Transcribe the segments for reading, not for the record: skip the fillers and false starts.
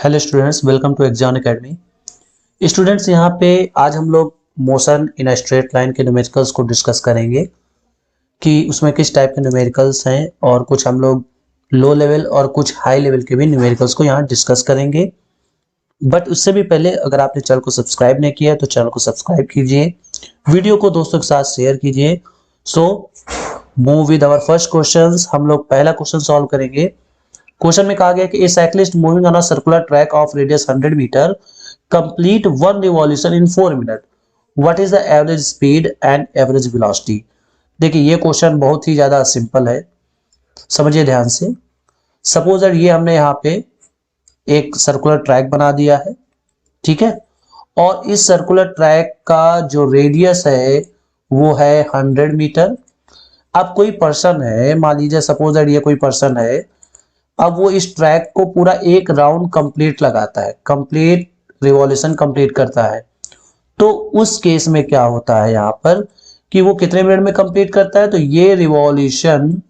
Hello students, welcome to exam academy. Students, यहाँ पे आज हम लोग motion in a straight line के न्यूमेरिकल्स को डिस्कस करेंगे कि उसमें किस टाइप के न्यूमेरिकल्स हैं, और कुछ हम लोग लो लेवल और कुछ हाई लेवल के भी न्यूमेरिकल्स को यहाँ डिस्कस करेंगे। बट उससे भी पहले अगर आपने चैनल को सब्सक्राइब नहीं किया तो चैनल को सब्सक्राइब कीजिए, वीडियो को दोस्तों के साथ शेयर कीजिए। So move with our first question. हम लोग पहला क्वेश्चन सॉल्व करेंगे। क्वेश्चन में कहा गया कि a cyclist moving on a circular track of radius 100 metre complete one revolution in 4 minute, what is the average speed and average velocity. देखिए, ये क्वेश्चन बहुत ही ज्यादा सिंपल है, समझिए ध्यान से। सपोज दैट ये हमने यहाँ पे एक सर्कुलर ट्रैक बना दिया है, ठीक है, और इस सर्कुलर ट्रैक का जो रेडियस है वो है 100 मीटर। अब कोई पर्सन है, मान लीजिए सपोज दैट ये कोई पर्सन है, अब वो इस ट्रैक को पूरा एक राउंड कंप्लीट लगाता है, कंप्लीट रिवॉल्यूशन कंप्लीट करता है। तो उस केस में क्या होता है यहाँ पर कि वो कितने मिनट में कंप्लीट करता है, तो ये रिवॉल्यूशन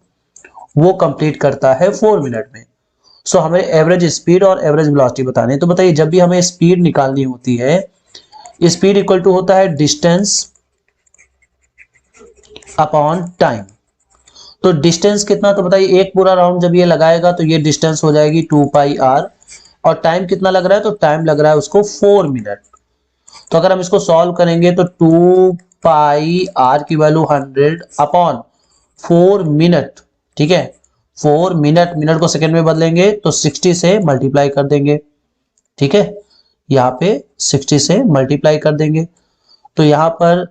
वो कंप्लीट करता है 4 मिनट में। सो हमें एवरेज स्पीड और एवरेज वेलोसिटी बतानी है। तो बताइए, जब भी हमें स्पीड निकालनी होती है, स्पीड इक्वल टू होता है डिस्टेंस अपॉन टाइम। तो डिस्टेंस कितना, तो बताइए एक पूरा राउंड जब ये लगाएगा तो ये डिस्टेंस हो जाएगी 2πr, और टाइम कितना लग रहा है, तो टाइम लग रहा है उसको 4 मिनट। तो अगर हम इसको सॉल्व करेंगे तो 2πr की वैल्यू 100 अपॉन 4 मिनट, ठीक है, 4 मिनट, मिनट को सेकंड में बदलेंगे तो 60 से मल्टीप्लाई कर देंगे, ठीक है, यहाँ पे 60 से मल्टीप्लाई कर देंगे। तो यहाँ पर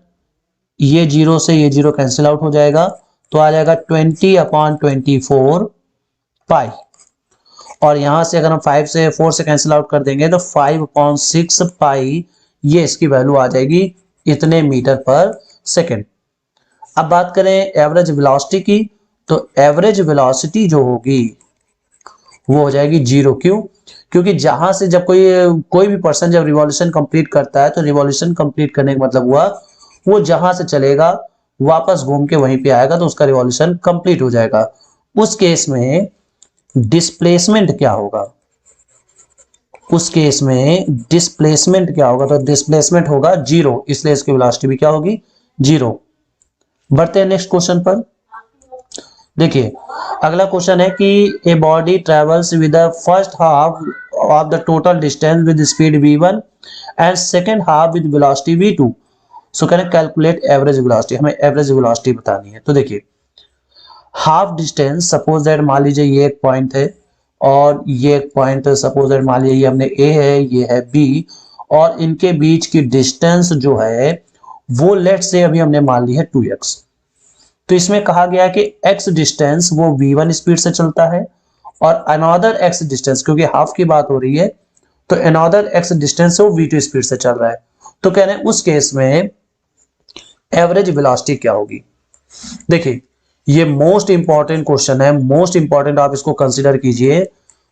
ये जीरो से ये जीरो कैंसिल आउट हो जाएगा, तो आ जाएगा 20/24 पाई। और यहां से अगर हम 5 से 4 से कैंसिल आउट कर देंगे तो 5/6 पाई, ये इसकी वैल्यू आ जाएगी इतने मीटर पर सेकेंड। अब बात करें एवरेज वेलोसिटी की, तो एवरेज वेलोसिटी जो होगी वो हो जाएगी जीरो। क्यों? क्योंकि जहां से जब कोई भी पर्सन जब रिवॉल्यूशन कंप्लीट करता है तो रिवॉल्यूशन कंप्लीट करने का मतलब हुआ वो जहां से चलेगा वापस घूम के वहीं पे आएगा, तो उसका रिवॉल्यूशन कंप्लीट हो जाएगा। उस केस में डिस्प्लेसमेंट क्या होगा, उस केस में डिस्प्लेसमेंट क्या होगा, तो डिस्प्लेसमेंट होगा जीरो, इसलिए इसकी वेलोसिटी भी क्या होगी, जीरो। बढ़ते हैं नेक्स्ट क्वेश्चन पर। देखिए, अगला क्वेश्चन है कि a body travels with the first half of the total distance with speed v1 and second half with velocity v2, so can calculate average velocity. हमें एवरेज वेलोसिटी बतानी है। तो देखिए, हाफ डिस्टेंस, सपोज दैट मान लीजिए ये एक point है और ये एक पॉइंट, सपोज दैट मान लीजिए ये हमने ए है, ये है बी, और इनके बीच की डिस्टेंस जो है वो लेट से अभी हमने मान ली है 2x। तो इसमें कहा गया है कि x डिस्टेंस वो v1 स्पीड से चलता है, और अनदर x डिस्टेंस, क्योंकि हाफ की बात हो रही है तो अनदर x डिस्टेंस वो v2 स्पीड से चल रहा है। तो कह रहे हैं उस केस में एवरेज वेलोसिटी क्या होगी। देखिए, ये मोस्ट इंपॉर्टेंट क्वेश्चन है, मोस्ट इंपॉर्टेंट, आप इसको कंसीडर कीजिए।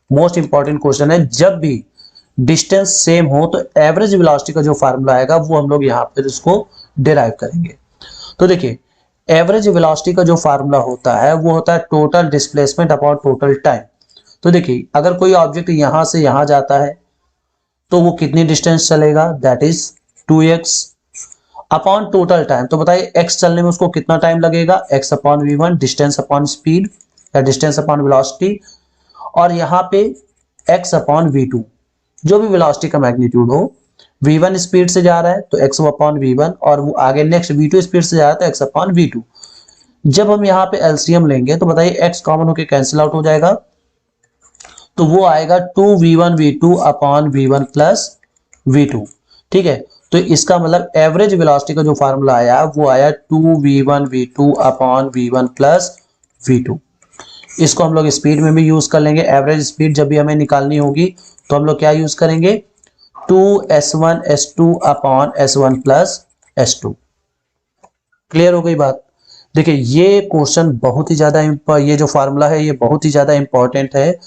मोस्ट इंपॉर्टेंट क्वेश्चन है। जब भी डिस्टेंस सेम हो तो एवरेज वेलोसिटी का जो फार्मूला आएगा वो हम लोग यहाँ पर इसको डिराइव करेंगे। तो देखिए, एवरेज वेलोसिटी का जो फार्मूला होता है वो होता है total displacement upon total time. तो देखिए, अगर कोई ऑब्जेक्ट यहां से यहां जाता है तो वो कितनी डिस्टेंस चलेगा, that is 2x upon total time. तो बताइए x चलने में उसको कितना टाइम लगेगा, x upon v1, distance upon speed या डिस्टेंस अपॉन वेलोसिटी, और यहाँ पे x अपॉन v2, जो भी वेलोसिटी का मैग्नीट्यूड हो। v1 स्पीड से जा रहा है तो x अपॉन v1, और वो आगे नेक्स्ट v2 स्पीड से जा रहा है तो x अपॉन v2। जब हम यहाँ पे एलसीएम लेंगे तो बताइए x कॉमन होकर कैंसिल आउट हो जाएगा, तो वो आएगा 2v1 v2 upon v1 plus v2, ठीक है। तो इसका मतलब एवरेज वेलोसिटी का जो फार्मूला आया वो आया 2v1 v2 upon v1 plus v2। इसको हम लोग स्पीड में भी यूज कर लेंगे। एवरेज स्पीड जब भी हमें निकालनी होगी तो हम लोग क्या यूज करेंगे, 2s1 s2 upon s1 plus s2। Clear हो गई बात। देखिए, ये क्वेश्चन बहुत ही ज्यादा, ये जो फार्मूला है ये बहुत ही ज्यादा इंपॉर्टेंट है।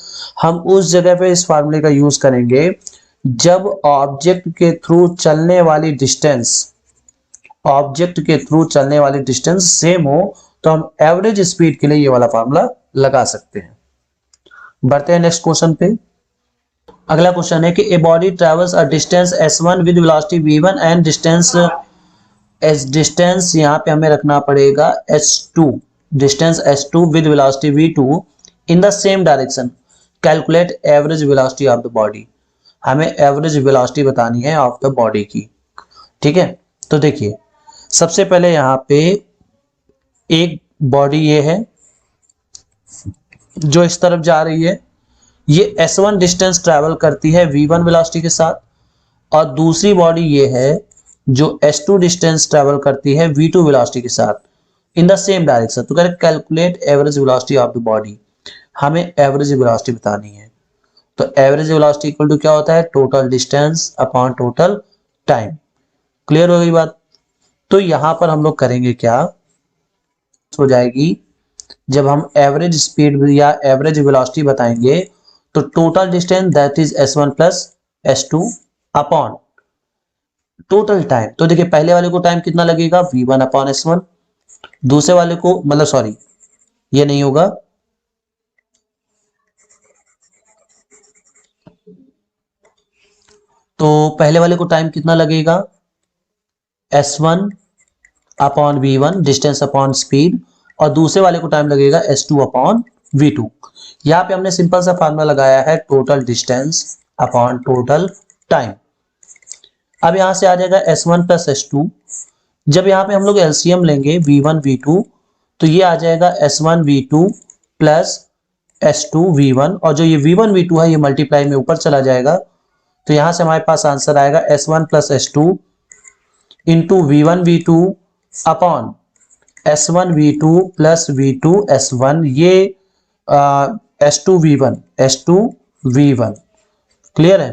हम उस जगह पे इस फार्मूले का यूज करेंगे जब ऑब्जेक्ट के थ्रू चलने वाली डिस्टेंस, ऑब्जेक्ट के थ्रू चलने वाली डिस्टेंस सेम हो, तो हम एवरेज स्पीड के लिए ये वाला फार्मूला लगा सकते हैं। बढ़ते हैं नेक्स्ट क्वेश्चन पे। अगला क्वेश्चन है कि a body travels a distance s1 with velocity v1 and distance यहाँ पे हमें रखना पड़ेगा s2, distance s2 with velocity v2 in the same direction, calculate average velocity of the body. हमें एवरेज वेलोसिटी बतानी है ऑफ द बॉडी की। ठीक है, तो देखिए सबसे पहले यहाँ पे एक बॉडी ये है जो इस तरफ जा रही है, ये s1 डिस्टेंस ट्रेवल करती है v1 वेलोसिटी के साथ, और दूसरी बॉडी ये है जो s2 डिस्टेंस ट्रेवल करती है v2 वेलोसिटी के साथ इन द सेम डायरेक्शन। तो correct calculate average velocity of the body, हमें एवरेज वेलोसिटी बतानी है। तो एवरेज वेलोसिटी इक्वल टू क्या होता है, total distance upon total time. Clear हो गई बात। तो यहां पर हम लोग करेंगे क्या, हो जाएगी जब हम एवरेज स्पीड या एवरेज वेलोसिटी बताएंगे तो total distance that is s1 plus s2 upon total time. तो देखिए पहले वाले को टाइम कितना लगेगा v1 अपॉन s1, दूसरे वाले को मतलब सॉरी ये नहीं होगा, तो पहले वाले को टाइम कितना लगेगा s1 upon v1 distance upon speed, और दूसरे वाले को टाइम लगेगा s2 अपॉन v2। यहां पे हमने सिंपल सा फार्मूला लगाया है total distance upon total time. अब यहां से आ जाएगा s1 प्लस s2, जब यहां पे हम लोग एलसीएम लेंगे v1 v2 तो ये आ जाएगा s1 v2 plus s2 v1, और जो ये v1 v2 है ये मल्टीप्लाई में ऊपर चला जाएगा, तो यहां से हमारे पास आंसर आएगा s1 plus s2 into v1 v2 upon s1 v2 plus v2 s1, ये s2 v1। क्लियर है।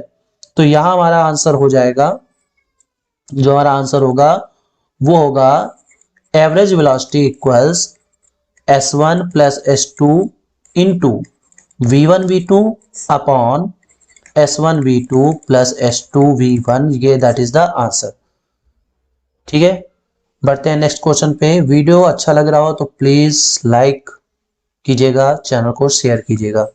तो यहां हमारा आंसर हो जाएगा, जो हमारा आंसर होगा वो होगा average velocity equals s1 plus s2 into v1 v2 upon s1 v2 plus s2 v1, ये दैट इज द आंसर। ठीक है, बढ़ते हैं नेक्स्ट क्वेश्चन पे। वीडियो अच्छा लग रहा हो तो प्लीज लाइक कीजिएगा, चैनल को शेयर कीजिएगा।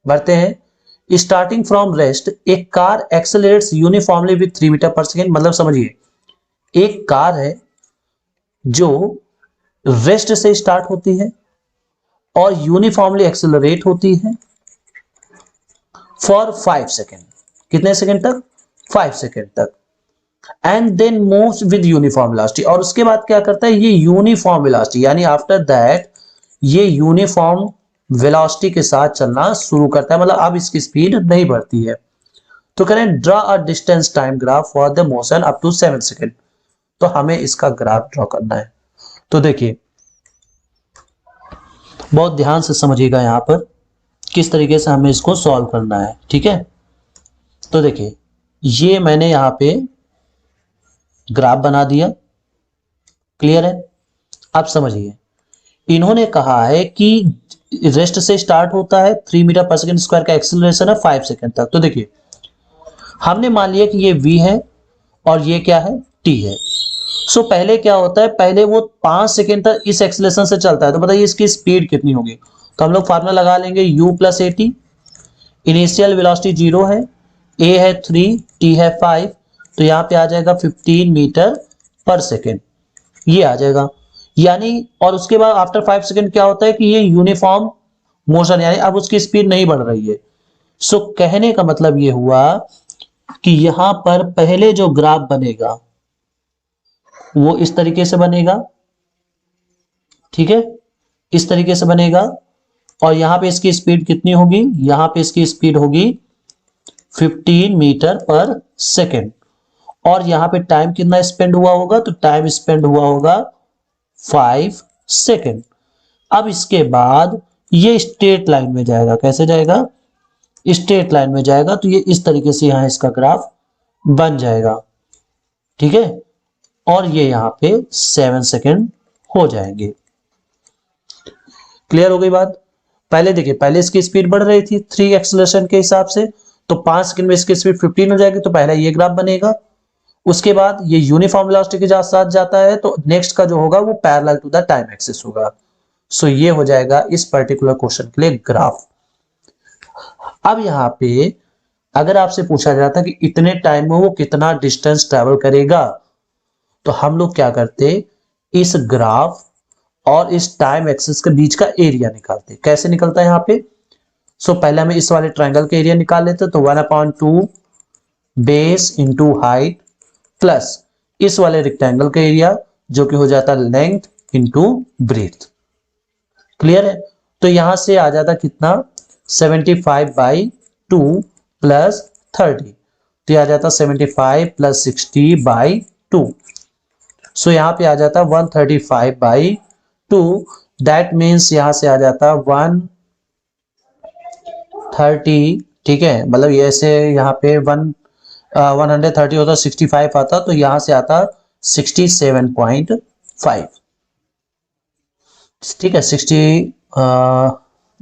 बढ़ते हैं, starting from rest a car accelerates uniformly with 3 metre per second. मतलब समझिए एक कार है जो रेस्ट से स्टार्ट होती है और यूनिफॉर्मली एक्सेलरेट होती है फॉर 5 सेकेंड। कितने सेकेंड तक, 5 सेकेंड तक। And then moves with uniform velocity, और उसके बाद क्या करता है ये यूनिफॉर्म वेलोसिटी यानी आफ्टर दैट ये यूनिफॉर्म वेलोसिटी के साथ चलना शुरू करता है, मतलब अब इसकी स्पीड नहीं बढ़ती है। तो करें draw a distance time graph for the motion up to 7 second. तो हमें इसका ग्राफ ड्रॉ करना है। तो देखिए बहुत ध्यान से समझिएगा यहां पर किस तरीके से हमें इसको सॉल्व करना है। ठीक है, तो देखिए ये मैंने यहां पे ग्राफ बना दिया। क्लियर है। अब समझिए इन्होंने कहा है कि रेस्ट से स्टार्ट होता है 3 मीटर पर सेकेंड स्क्वायर का एक्सेलरेशन है 5 सेकेंड तक। तो देखिए हमने मान लिया कि ये v है और ये क्या है t है। सो पहले क्या होता है, पहले वो 5 सेकेंड तक इस एक्सेलरेशन से चलता है, तो बताइए इसकी स्पीड कितनी होगी। तो हम लोग फार्मूला लगा लेंगे u plus A T. Initial velocity 0 है, a है 3, t है 5, तो यहां पे आ जाएगा 15 मीटर पर सेकेंड, ये आ जाएगा यानी। और उसके बाद आफ्टर 5 सेकेंड क्या होता है कि ये यूनिफॉर्म मोशन यानी अब उसकी स्पीड नहीं बढ़ रही है। सो कहने का मतलब ये हुआ कि यहां पर पहले जो ग्राफ बनेगा वो इस तरीके से बनेगा। ठीक है, इस तरीके से बनेगा, और यहां पे इसकी स्पीड कितनी होगी, यहां पे इसकी स्पीड होगी 15 मीटर पर सेकेंड, और यहां पे टाइम कितना स्पेंड हुआ होगा, तो टाइम स्पेंड हुआ होगा 5 सेकेंड। अब इसके बाद ये स्ट्रेट लाइन में जाएगा। कैसे जाएगा, स्ट्रेट लाइन में जाएगा, तो ये इस तरीके से यहां इसका ग्राफ बन जाएगा। ठीक है, और ये यहां पे 7 सेकेंड हो जाएंगे। क्लियर हो गई बात। पहले देखिए पहले इसकी स्पीड बढ़ रही थी 3 एक्सेलरेशन के हिसाब से, तो 5 सेकेंड में इसकी स्पीड 15 हो जाएगी, तो पहला ये ग्राफ बनेगा। उसके बाद ये यूनिफॉर्म वेलोसिटी के साथ जाता है, तो नेक्स्ट का जो होगा वो parallel to the time axis होगा। सो ये हो जाएगा इस पर्टिकुलर क्वेश्चन के लिए ग्राफ। अब यहाँ पे अगर आपसे पूछा जाता कि इतने टाइम में वो कितना डिस्टेंस ट्रेवल करेगा, तो हम लोग क्या करते, इस ग्राफ और इस टाइम एक्सिस के बीच का एरिया निकालते। कैसे निकलता है यहाँ पे? पहले हमें इस वाले ट्रायंगल का एरिया निकाल लेते, तो 1/2 बेस इंटू हाइट प्लस इस वाले रेक्टेंगल का एरिया जो कि हो जाता है लेंथ इंटू ब्रेथ। क्लियर है? तो यहां से आ जाता कितना, 75/2 प्लस 30, तो आ जाता 75 प्लस 60/2। यहां पे आ जाता 135/2। दैट मीन्स यहां से आ जाता 130, ठीक है, मतलब ऐसे यहाँ पे 130 होता, 65 आता, तो यहां से आता 67.5। ठीक है, 60,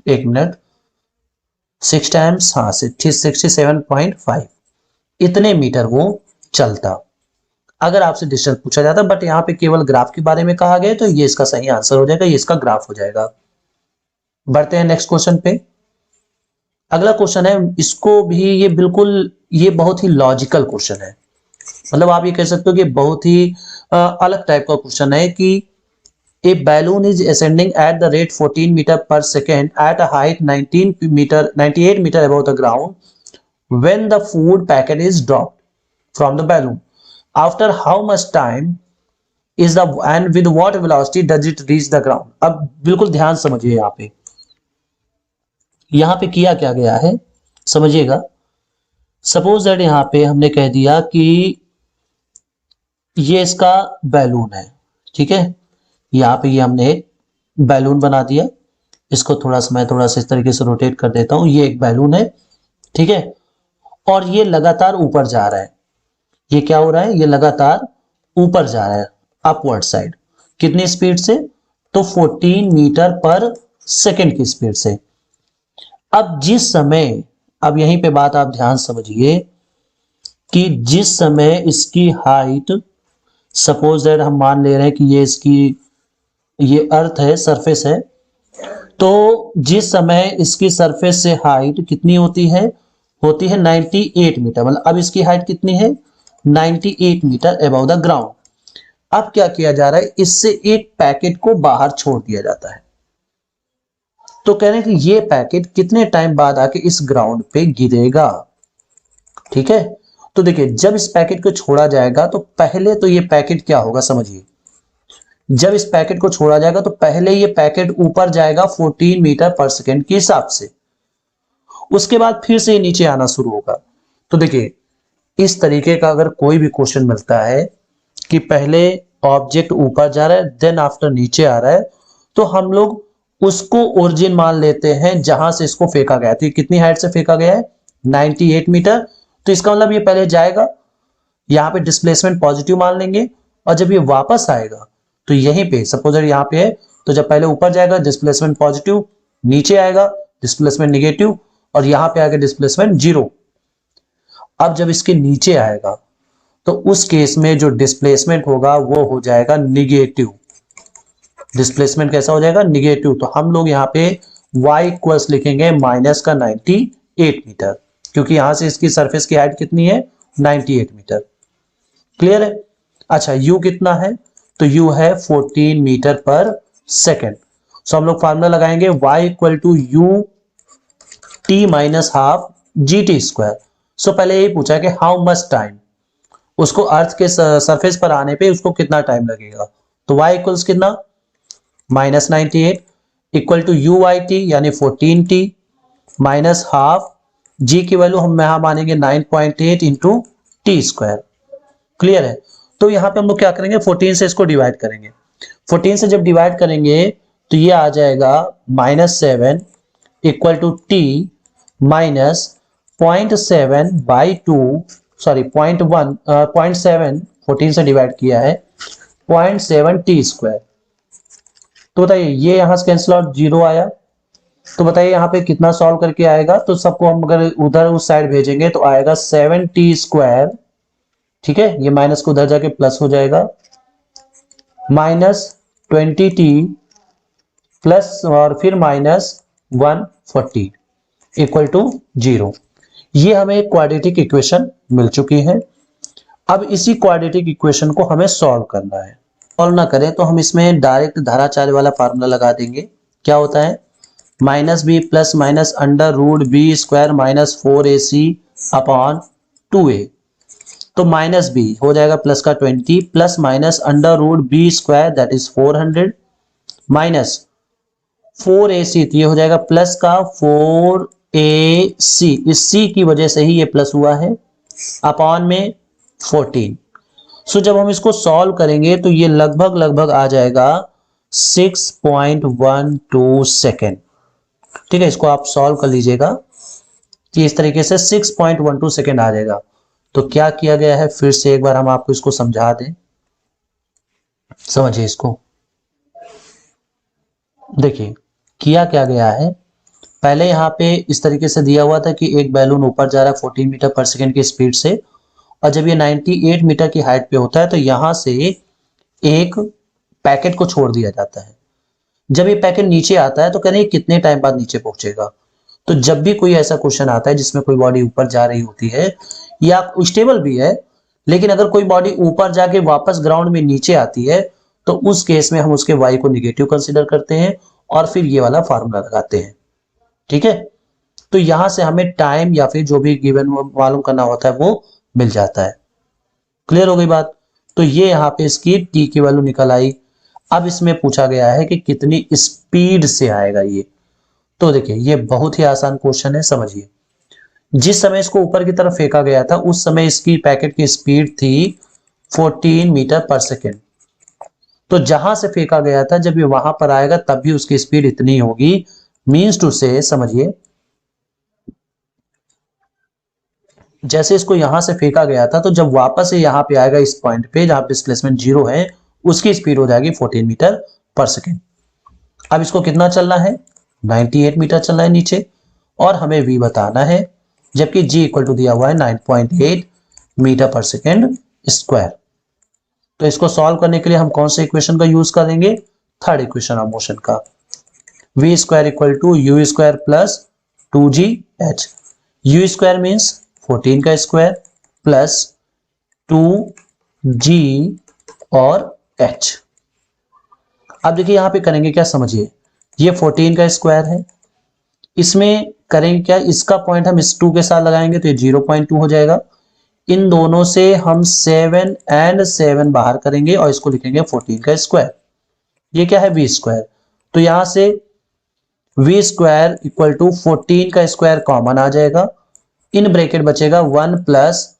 एक मिनट, 6 टाइम्स, हाँ 67.5, इतने मीटर वो चलता, अगर आपसे डिस्टेंस पूछा जाता। बट यहाँ पे केवल ग्राफ के बारे में कहा गया, तो ये इसका सही आंसर हो जाएगा, ये इसका ग्राफ हो जाएगा। बढ़ते हैं नेक्स्ट क्वेश्चन पे। अगला क्वेश्चन है, इसको भी ये बहुत ही लॉजिकल क्वेश्चन है, मतलब आप ये कह सकते हो कि बहुत ही अलग टाइप का क्वेश्चन है कि a balloon is ascending at the rate 14 meter per second at a height 98 meter above the ground when the food packet is dropped from the balloon. After how much time is the and with what velocity does it reach the ground? अब बिल्कुल ध्यान समझिए, यहाँ पे किया क्या गया है समझिएगा। सपोज दैट यहाँ पे हमने कह दिया कि ये इसका बैलून है, ठीक है, यहाँ पे ये हमने एक बैलून बना दिया, इसको थोड़ा सा इस तरीके से रोटेट कर देता हूं, ये एक बैलून है, ठीक है, और ये लगातार ऊपर जा रहा है। ये क्या हो रहा है, ये लगातार ऊपर जा रहा है, अपवर्ड साइड। कितनी स्पीड से? तो 14 मीटर पर सेकेंड की स्पीड से। अब जिस समय, अब यहीं पे बात आप ध्यान समझिए कि जिस समय इसकी हाइट, सपोज दैट हम मान ले रहे हैं कि ये अर्थ है, सरफेस है, तो जिस समय इसकी सरफेस से हाइट कितनी होती है 98 मीटर, मतलब अब इसकी हाइट कितनी है 98 मीटर अबव द ग्राउंड। अब क्या किया जा रहा है, इससे एक पैकेट को बाहर छोड़ दिया जाता है। तो कह रहे हैं कि ये पैकेट कितने टाइम बाद आके इस ग्राउंड पे गिरेगा, ठीक है। तो देखिए, जब इस पैकेट को छोड़ा जाएगा तो पहले तो ये पैकेट क्या होगा समझिए, जब इस पैकेट को छोड़ा जाएगा तो पहले ये पैकेट ऊपर जाएगा 14 मीटर पर सेकेंड के हिसाब से, उसके बाद फिर से ये नीचे आना शुरू होगा। तो देखिए, इस तरीके का अगर कोई भी क्वेश्चन मिलता है कि पहले ऑब्जेक्ट ऊपर जा रहा है देन आफ्टर नीचे आ रहा है, तो हम लोग उसको ओरिजिन मान लेते हैं जहां से इसको फेंका गया। तो कितनी हाइट से फेंका गया है 98 मीटर, तो इसका मतलब ये पहले जाएगा, यहाँ पे डिस्प्लेसमेंट पॉजिटिव मान लेंगे, और जब ये वापस आएगा तो यहीं पे सपोज यहाँ पे है, तो जब पहले ऊपर जाएगा डिस्प्लेसमेंट पॉजिटिव, नीचे आएगा डिस्प्लेसमेंट निगेटिव, और यहां पे आएगा डिस्प्लेसमेंट 0। अब जब इसके नीचे आएगा तो उस केस में जो डिस्प्लेसमेंट होगा वो हो जाएगा निगेटिव। डिस्प्लेसमेंट कैसा हो जाएगा, निगेटिव। तो हम लोग यहाँ पे y इक्वल्स लिखेंगे माइनस का 98 मीटर, क्योंकि यहां से इसकी सरफेस की हाइट कितनी है 98 मीटर। क्लियर है? अच्छा, u कितना है, तो u है 14 मीटर पर सेकेंड। सो हम लोग फार्मूला लगाएंगे y equal to u t minus half g t square. So पहले यही पूछा कि हाउ मच टाइम, उसको अर्थ के सरफेस पर आने पे उसको कितना टाइम लगेगा। तो y इक्वल्स कितना minus 98 equal to u i t यानी 14t माइनस हाफ, g की वैल्यू हम यहां मानेंगे 9.8 इंटू टी स्क्वायर। क्लियर है? तो यहां पे हम लोग क्या करेंगे, 14 से इसको डिवाइड करेंगे। 14 से जब डिवाइड करेंगे तो ये आ जाएगा -7 equal to t minus 0.7/2, sorry 0.7, 14 से डिवाइड किया है 0.7 टी स्क्वायर। तो बताइए, ये यहां से कैंसिल आउट 0 आया, तो बताइए यहाँ पे कितना सॉल्व करके आएगा। तो सबको हम अगर उधर उस साइड भेजेंगे तो आएगा 7t स्क्वायर, ठीक है, ये माइनस को उधर जाके प्लस हो जाएगा, माइनस 20t प्लस और फिर माइनस 140 इक्वल टू 0। ये हमें एक क्वाड्रेटिक इक्वेशन मिल चुकी है। अब इसी क्वाड्रेटिक इक्वेशन को हमें सॉल्व करना है। सॉल्व ना करें तो हम इसमें डायरेक्ट धाराचार्य वाला फार्मूला लगा देंगे। क्या होता है, minus b plus minus under root b square minus 4ac upon 2a। तो माइनस बी हो जाएगा प्लस का 20 plus minus under root b square that is 400 minus 4ac, तो ये हो जाएगा प्लस का 4ac, इस c की वजह से ही ये प्लस हुआ है, अपॉन में 14। सो जब हम इसको सॉल्व करेंगे तो ये लगभग लगभग आ जाएगा 6.12 सेकेंड। ठीक है, इसको आप सॉल्व कर लीजिएगा कि इस तरीके से 6.12 सेकेंड आ जाएगा। तो क्या किया गया है, फिर से एक बार हम आपको इसको समझा दें, समझिए इसको। देखिए किया क्या गया है, पहले यहाँ पे इस तरीके से दिया हुआ था कि एक बैलून ऊपर जा रहा है 14 मीटर पर सेकेंड की स्पीड से, और जब ये 98 मीटर की हाइट पे होता है तो यहां से एक पैकेट को छोड़ दिया जाता है। जब ये पैकेट नीचे आता है तो कहते हैं कितने टाइम बाद नीचे पहुंचेगा। तो जब भी कोई ऐसा क्वेश्चन आता है जिसमें कोई बॉडी ऊपर जा रही होती है या स्टेबल भी है, लेकिन अगर कोई बॉडी ऊपर जाके वापस ग्राउंड में नीचे आती है तो उस केस में हम उसके y को निगेटिव कंसीडर करते हैं और फिर ये वाला फार्मूला लगाते हैं। ठीक है, तो यहां से हमें टाइम या फिर जो भी गिवन मालूम करना होता है वो मिल जाता है। क्लियर हो गई बात। तो ये यहाँ पे इसकी t की वैल्यू निकल आई। अब इसमें पूछा गया है कि कितनी स्पीड से आएगा ये। तो देखिए ये बहुत ही आसान क्वेश्चन है, समझिए। जिस समय इसको ऊपर की तरफ फेंका गया था उस समय इसकी पैकेट की स्पीड थी 14 मीटर पर सेकेंड। तो जहां से फेंका गया था जब ये वहां पर आएगा तब भी उसकी स्पीड इतनी होगी। मीन्स टू से, समझिए, जैसे इसको यहां से फेंका गया था तो जब वापस से यहां पे आएगा इस पॉइंट पे जहां डिस्प्लेसमेंट 0 है, उसकी स्पीड हो जाएगी 14 मीटर पर सेकेंड। अब इसको कितना चलना है, 98 मीटर चलना है नीचे, और हमें v बताना है, जबकि g इक्वल टू दिया हुआ है 9.8 मीटर पर सेकेंड स्क्वायर। तो इसको सॉल्व करने के लिए हम कौन से इक्वेशन का यूज करेंगे, थर्ड इक्वेशन ऑफ मोशन का। v square equal to u square plus 2gh। U square means 14 का स्क्वायर प्लस 2g और h। अब देखिए यहां पे करेंगे क्या, समझिए, ये 14 का स्क्वायर है, इसमें करेंगे क्या, इसका पॉइंट हम इस 2 के साथ लगाएंगे तो ये 0.2 हो जाएगा। इन दोनों से हम 7 और 7 बाहर करेंगे और इसको लिखेंगे 14 का स्क्वायर। ये क्या है, वी स्क्वायर। तो यहां से वी स्क्वायर इक्वल टू 14 का स्क्वायर कॉमन आ जाएगा, इन ब्रैकेट बचेगा 1 प्लस,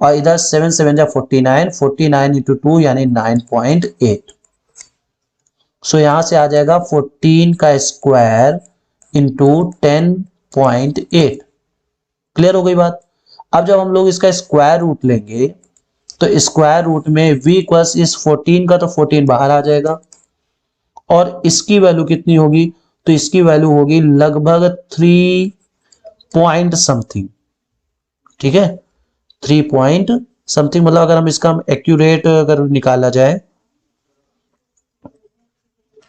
और इधर 7 7 जा 49, 49 इंटू 2 यानी 9.8। सो यहां से आ जाएगा 14 का स्क्वायर इंटू 10.8। क्लियर हो गई बात। अब जब हम लोग इसका स्क्वायर रूट लेंगे तो स्क्वायर रूट में v इक्वल्स इस 14 का, तो 14 बाहर आ जाएगा, और इसकी वैल्यू कितनी होगी, तो इसकी वैल्यू होगी लगभग 3 पॉइंट समथिंग। ठीक है, 3 पॉइंट समथिंग, मतलब अगर हम इसका एक्यूरेट अगर निकाला जाए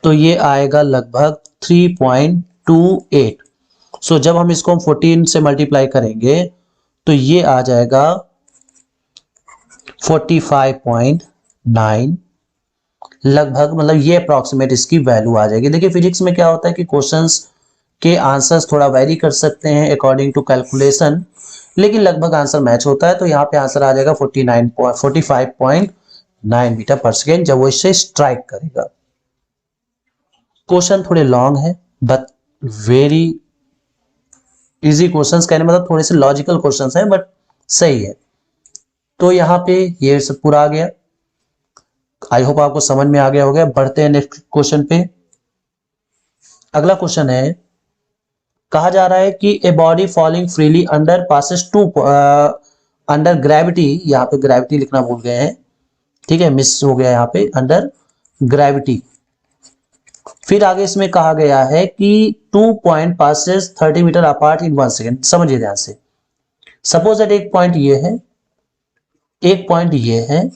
तो ये आएगा लगभग 3.28। सो जब हम इसको 14 से मल्टीप्लाई करेंगे तो ये आ जाएगा 45.9 लगभग, मतलब ये अप्रॉक्सीमेट इसकी वैल्यू आ जाएगी। देखिए फिजिक्स में क्या होता है कि क्वेश्चंस के आंसर्स थोड़ा वेरी कर सकते हैं अकॉर्डिंग टू कैलकुलेशन, लेकिन लगभग आंसर मैच होता है। तो यहाँ पे आंसर आ जाएगा 45.9 मीटर पर सेकेंड जब वो इससे स्ट्राइक करेगा। क्वेश्चन थोड़े लॉन्ग है बट वेरी इजी क्वेश्चंस, कहने मतलब थोड़े से लॉजिकल क्वेश्चंस हैं बट सही है। तो यहाँ पे ये सब पूरा आ गया, आई होप आपको समझ में आ गया होगा। बढ़ते हैं नेक्स्ट क्वेश्चन पे। अगला क्वेश्चन है, कहा जा रहा है कि a body falling freely under passes to under gravity, यहाँ पे ग्रेविटी लिखना भूल गए हैं, ठीक है, मिस हो गया यहाँ पे, अंडर ग्रेविटी। फिर आगे इसमें कहा गया है कि 2 point passes 30 metre apart in 1 second. समझिए ध्यान से, सपोज दैट एक पॉइंट ये है, एक पॉइंट ये है,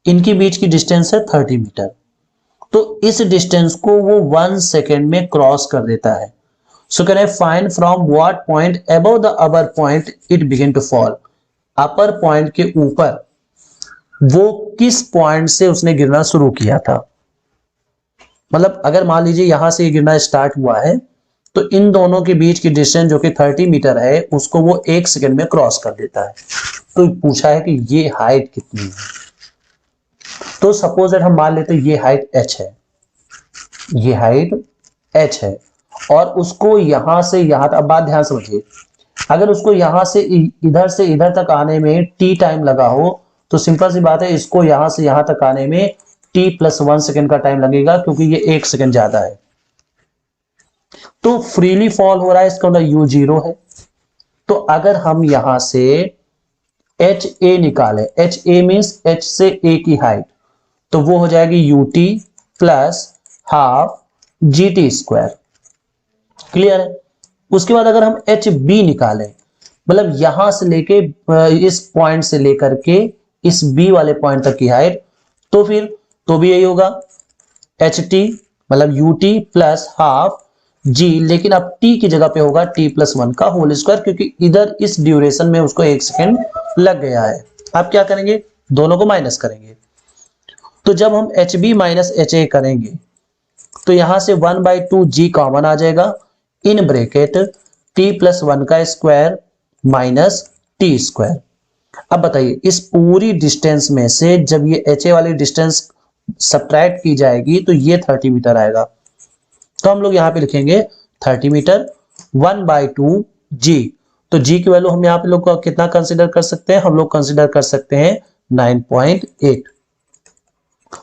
इनकी बीच की डिस्टेंस है 30 मीटर। तो इस डिस्टेंस को वो 1 सेकेंड में क्रॉस कर देता है। So can I find from what point above the upper point it begin to fall, upper point के ऊपर वो किस पॉइंट से उसने गिरना शुरू किया था। मतलब अगर मान लीजिए यहां से ये गिरना स्टार्ट हुआ है तो इन दोनों के बीच की डिस्टेंस जो कि 30 मीटर है उसको वो 1 सेकंड में क्रॉस कर देता है। तो पूछा है कि ये हाइट कितनी है। तो सपोज दैट हम मान लेते हैं ये हाइट h है, ये हाइट h है और उसको यहां से यहां तक, अब बात ध्यान समझिए, अगर उसको यहां से इधर तक आने में t टाइम लगा हो तो सिंपल सी बात है इसको यहां से यहां तक आने में t+1 सेकंड का टाइम लगेगा क्योंकि ये 1 सेकंड ज्यादा है। तो फ्रीली फॉल हो रहा है, इसका मतलब u 0 है। तो अगर हम यहां से एच ए निकाले, एच ए मीन्स एच से ए की हाइट, तो वो हो जाएगी you t plus half g t square. Clear है। उसके बाद अगर हम एच बी निकालें, मतलब यहां से लेके इस पॉइंट से लेकर के इस बी वाले पॉइंट तक की हाइट, तो फिर तो भी यही होगा एच टी मतलब यू टी प्लस हाफ जी, लेकिन अब टी की जगह पे होगा t+1 का होल स्क्वायर क्योंकि इधर इस ड्यूरेशन में उसको 1 सेकंड लग गया है। आप क्या करेंगे, दोनों को माइनस करेंगे। तो जब हम h b minus h a करेंगे तो यहां से 1/2 जी कॉमन आ जाएगा, इन ब्रेकेट t+1 का स्क्वायर माइनस टी स्क्वायर। अब बताइए इस पूरी डिस्टेंस में से जब ये एच ए वाली डिस्टेंस सब्ट्रैक्ट की जाएगी तो ये 30 मीटर आएगा। तो हम लोग यहां पे लिखेंगे 30 मीटर 1/2 जी। तो जी की वैल्यू हम यहां पे लोग कितना कंसीडर कर सकते हैं, हम लोग कंसीडर कर सकते हैं 9.8।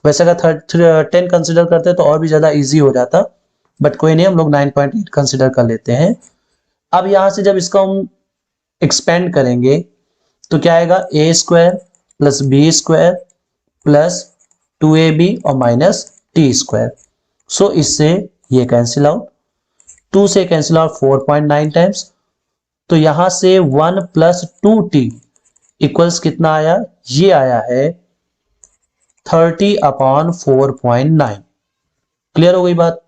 वैसे अगर 10 कंसीडर करते तो और भी ज्यादा इजी हो जाता, बट कोई नहीं, हम लोग 9.8 कंसीडर कर लेते हैं। अब यहां से जब इसको हम एक्सपेंड करेंगे तो क्या आएगा, A square plus B square plus 2ab और माइनस टी स्क्वायर। सो इससे ये कैंसिल आउट, 2 से कैंसिल आउट 4.9 टाइम्स। तो यहां से 1 प्लस 2t इक्वल्स कितना आया, ये आया है 30/4.9। क्लियर हो गई बात।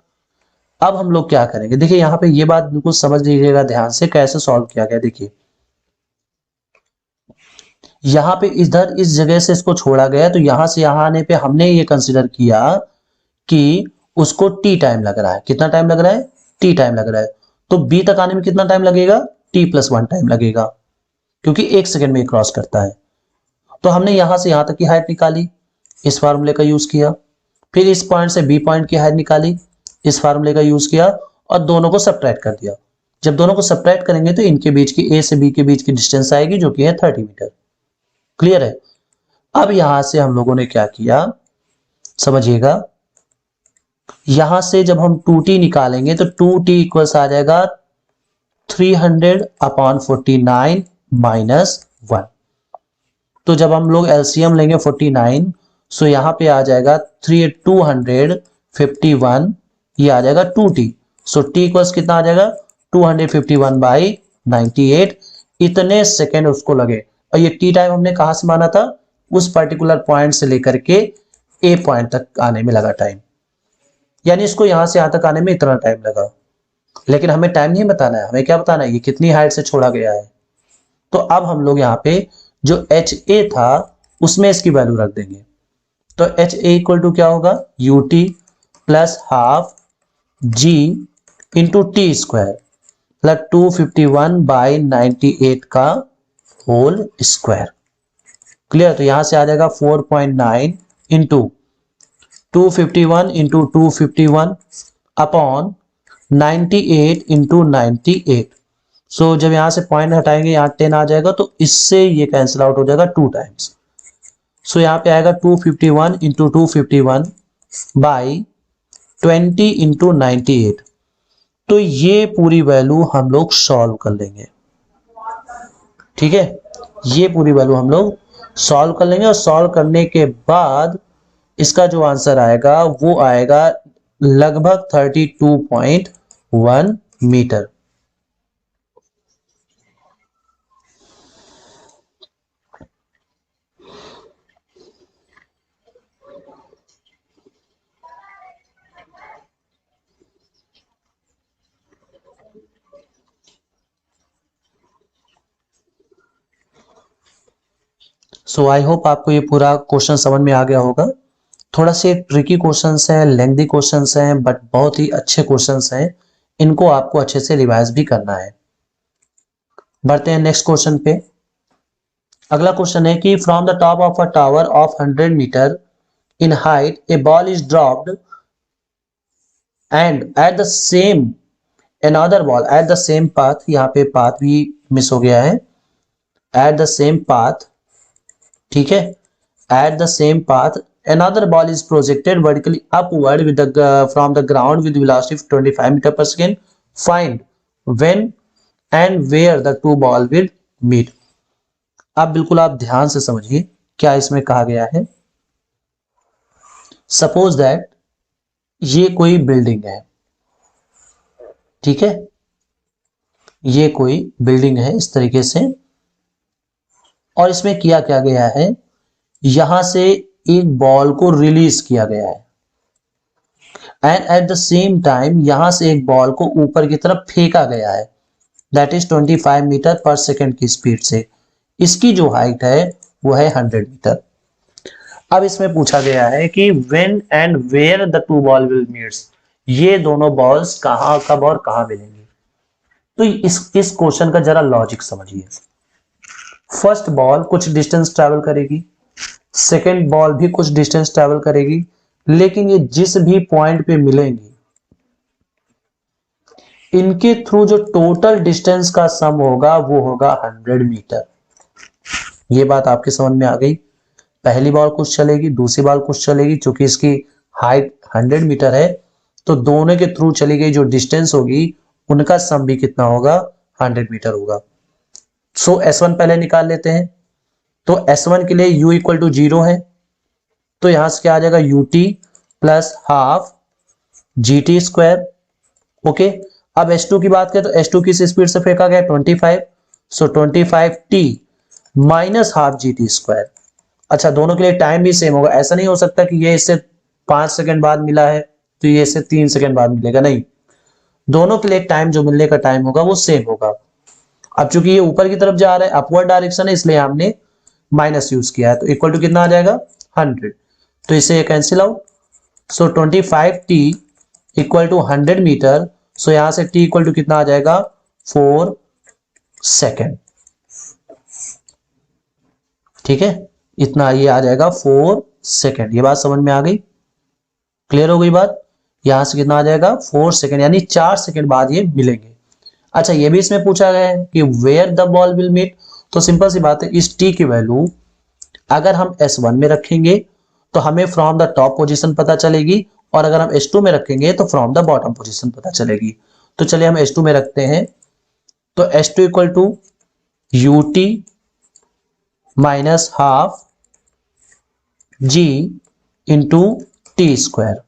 अब हम लोग क्या करेंगे, देखिए यहां पे ये बात बिल्कुल समझ लीजिएगा ध्यान से कैसे सॉल्व किया गया। देखिए यहां पे इधर इस जगह से इसको छोड़ा गया तो यहां से यहां आने पे हमने ये कंसीडर किया कि उसको टी टाइम लग रहा है। कितना टाइम लग रहा है, टी टाइम लग रहा है। तो बी तक आने में कितना टाइम लगेगा, t+1 टाइम लगेगा क्योंकि 1 सेकंड में क्रॉस करता है। तो हमने यहां से यहां तक की हाइट निकाली, इस फार्मूले का यूज किया, फिर इस पॉइंट से बी पॉइंट की हाइट निकाली, इस फार्मूले का यूज किया और दोनों को सब्ट्रैक्ट कर दिया। जब दोनों को सब्ट्रैक्ट करेंगे तो इनके बीच की ए से बी के बीच की डिस्टेंस आएगी जो कि है 30 मीटर। क्लियर है। अब यहां से हम लोगों ने क्या किया समझिएगा, यहां से जब हम 2t निकालेंगे तो 2t इक्वल्स आ जाएगा 300/49 माइनस 1। तो जब हम लोग एलसीएम लेंगे 49, सो यहां पे आ जाएगा 251, ये आ जाएगा 2t। सो t इक्वल्स कितना आ जाएगा 251/98। इतने सेकेंड उसको लगे। और ये टी टाइम हमने कहां से माना था, उस पर्टिकुलर पॉइंट से लेकर के ए पॉइंट तक आने में लगा टाइम, यानी इसको यहां से यहां तक आने में इतना टाइम लगा। लेकिन हमें टाइम नहीं बताना है, हमें क्या बताना है, ये कितनी हाइट से छोड़ा गया है। तो अब हम लोग यहाँ पे जो एच ए था उसमें इसकी वैल्यू रख देंगे। तो एच ए इक्वल टू क्या होगा, u t plus half g into t square plus 251/98 का होल स्क्वायर। क्लियर। तो यहां से आ जाएगा 4.9 इंटू 251 इंटू 251 अपॉन 98 इंटू 98। सो जब यहां से पॉइंट हटाएंगे यहाँ 10 आ जाएगा तो इससे ये कैंसिल आउट हो जाएगा 2 टाइम्स। सो यहाँ पे आएगा 251 इंटू 251/20 इंटू 98। तो ये पूरी वैल्यू हम लोग सॉल्व कर लेंगे। ठीक है, ये पूरी वैल्यू हम लोग सॉल्व कर लेंगे और सॉल्व करने के बाद इसका जो आंसर आएगा वो आएगा लगभग 32.1 मीटर। सो आई होप आपको ये पूरा क्वेश्चन समझ में आ गया होगा। थोड़ा से ट्रिकी क्वेश्चंस हैं, लेंथी क्वेश्चंस हैं, बट बहुत ही अच्छे क्वेश्चंस हैं। इनको आपको अच्छे से रिवाइज भी करना है। बढ़ते हैं नेक्स्ट क्वेश्चन पे। अगला क्वेश्चन है कि from the top of a tower of 100 metre in height a ball is dropped and at the same another ball at the same path, यहाँ पे पाथ भी मिस हो गया है, एट द सेम पाथ, ठीक है, at the same path another ball is projected vertically upward with the from the ground with velocity of 25 meter per second. Find when and where the two ball will meet. अब बिल्कुल आप ध्यान से समझिए क्या इसमें कहा गया है। सपोज दैट ये कोई बिल्डिंग है, ठीक है, ये कोई बिल्डिंग है इस तरीके से, और इसमें किया क्या गया है, यहां से एक बॉल को रिलीज किया गया है and at the same time यहां से एक बॉल को ऊपर की तरफ फेंका गया है, दैट इज 25 मीटर पर सेकंड की स्पीड से। इसकी जो हाइट है वो है 100 मीटर। अब इसमें पूछा गया है कि when and where the two ball will meets, ये दोनों बॉल्स कहां, कब और कहां मिलेंगे। तो इस क्वेश्चन का जरा लॉजिक समझिए। फर्स्ट बॉल कुछ डिस्टेंस ट्रेवल करेगी, सेकेंड बॉल भी कुछ डिस्टेंस ट्रेवल करेगी, लेकिन ये जिस भी पॉइंट पे मिलेंगी इनके थ्रू जो टोटल डिस्टेंस का सम होगा वो होगा 100 मीटर। ये बात आपके समझ में आ गई। पहली बॉल कुछ चलेगी, दूसरी बॉल कुछ चलेगी, चूंकि इसकी हाइट 100 मीटर है तो दोनों के थ्रू चली गई जो डिस्टेंस होगी उनका सम भी कितना होगा, 100 मीटर होगा। सो S1 पहले निकाल लेते हैं। तो S1 के लिए u इक्वल टू 0 है, तो यहां से क्या आ जाएगा, ut plus half gt square. Okay, अब S2 की बात करें तो S2 किस स्पीड से फेंका गया, 25, सो 25t minus half gt square. अच्छा, दोनों के लिए टाइम भी सेम होगा, ऐसा नहीं हो सकता कि ये इससे 5 सेकंड बाद मिला है तो ये इससे 3 सेकंड बाद मिलेगा, नहीं, दोनों के लिए टाइम जो मिलने का टाइम होगा वो सेम होगा। अब चूंकि ये ऊपर की तरफ जा रहा है, अपवर्ड डायरेक्शन है, इसलिए हमने माइनस यूज किया है, तो इक्वल टू कितना आ जाएगा, 100। तो इसे cancel out, so 25t equal to 100 metre. So यहां से t इक्वल टू कितना आ जाएगा, 4 सेकेंड। ठीक है, इतना ये आ जाएगा 4 सेकेंड। ये बात समझ में आ गई, क्लियर हो गई बात। यहां से कितना आ जाएगा, 4 सेकेंड, यानी 4 सेकेंड बाद ये मिलेंगे। अच्छा, ये भी इसमें पूछा गया है कि where the ball will meet, तो सिंपल सी बात है, इस t की वैल्यू अगर हम S1 में रखेंगे तो हमें फ्रॉम द टॉप पोजीशन पता चलेगी, और अगर हम S2 में रखेंगे तो फ्रॉम द बॉटम पोजीशन पता चलेगी। तो चलिए हम S2 में रखते हैं, तो S2 equal to ut minus half g into t square.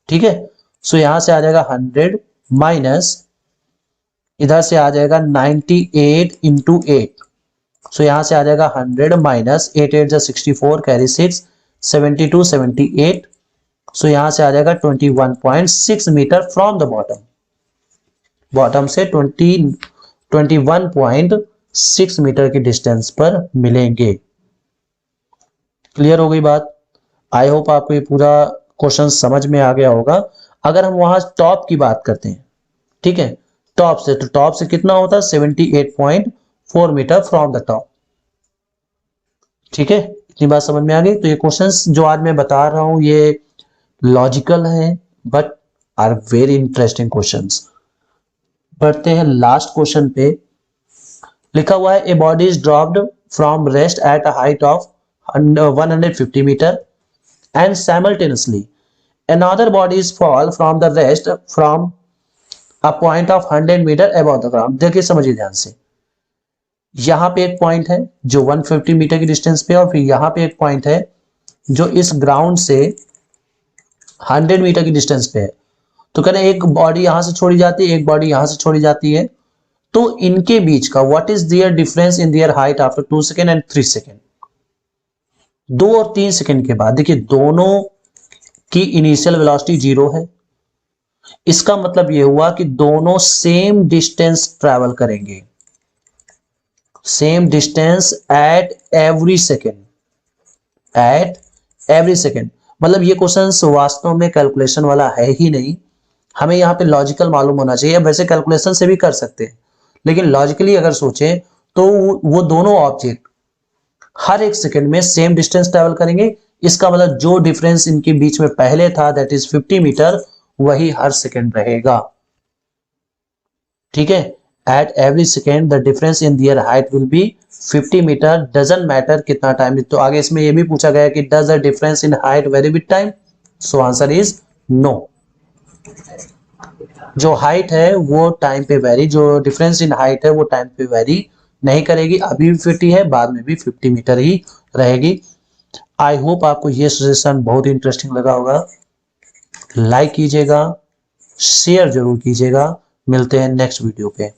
ठीक है, सो यहां से आ जाएगा 100 माइनस इधर से आ जाएगा 98 इंटू 8, सो यहां से आ जाएगा 100 माइनस 8 8 जा 64 कैरी 6 72 78, सो यहां से आ जाएगा 21.6 metre from the bottom, bottom से 21.6 मीटर की डिस्टेंस पर मिलेंगे। क्लियर हो गई बात। आई होप आपको ये पूरा क्वेश्चन समझ में आ गया होगा। अगर हम वहां टॉप की बात करते हैं, ठीक है, टॉप से, तो टॉप से कितना होता है, 78.4 मीटर फ्रॉम द टॉप। ठीक है, इतनी बात समझ में आ गई। तो ये क्वेश्चंस जो आज मैं बता रहा हूं ये लॉजिकल हैं, but are very interesting questions. बढ़ते हैं लास्ट क्वेश्चन पे। लिखा हुआ है, a body is dropped from rest at a height of 150 metre and simultaneously another body is fall from the rest from a point of 100 metre above the ground। देखिए समझिए ध्यान से, यहां पे एक पॉइंट है जो 150 मीटर की डिस्टेंस पे, और फिर यहां पे एक पॉइंट है जो इस ग्राउंड से 100 मीटर की डिस्टेंस पे है। तो कहते हैं एक बॉडी यहां से छोड़ी जाती है, एक बॉडी यहां से छोड़ी जाती है, तो इनके बीच का what is their difference in their height after 2 second and 3 second. 2 और 3 सेकेंड के बाद देखिए दोनों की इनिशियल वेलोसिटी 0 है, इसका मतलब यह हुआ कि दोनों सेम डिस्टेंस ट्रैवल करेंगे, same distance eight every second, eight every second. मतलब ये क्वेश्चन वास्तव में कैलकुलेशन वाला है ही नहीं, हमें यहाँ पे लॉजिकल मालूम होना चाहिए। वैसे कैलकुलेशन से भी कर सकते हैं, लेकिन लॉजिकली अगर सोचें तो वो दोनों ऑब्जेक्ट हर एक सेकंड में सेम डिस्टेंस ट्रेवल करेंगे। इसका मतलब जो डिफरेंस इनके बीच में पहले था दैट इज 50 मीटर, वही हर सेकंड रहेगा। ठीक है, at every second the difference in their height will be 50 metre, doesn't matter कितना टाइम। तो आगे इसमें यह भी पूछा गया कि does the difference in height vary with time, so answer is no. जो हाइट है वो टाइम पे वेरी, जो डिफरेंस इन हाइट है वो टाइम पे वेरी नहीं करेगी। अभी भी 50 है, बाद में भी 50 मीटर ही रहेगी। आई होप आपको ये सजेशन बहुत इंटरेस्टिंग लगा होगा। लाइक कीजिएगा, शेयर जरूर कीजिएगा। मिलते हैं नेक्स्ट वीडियो पे।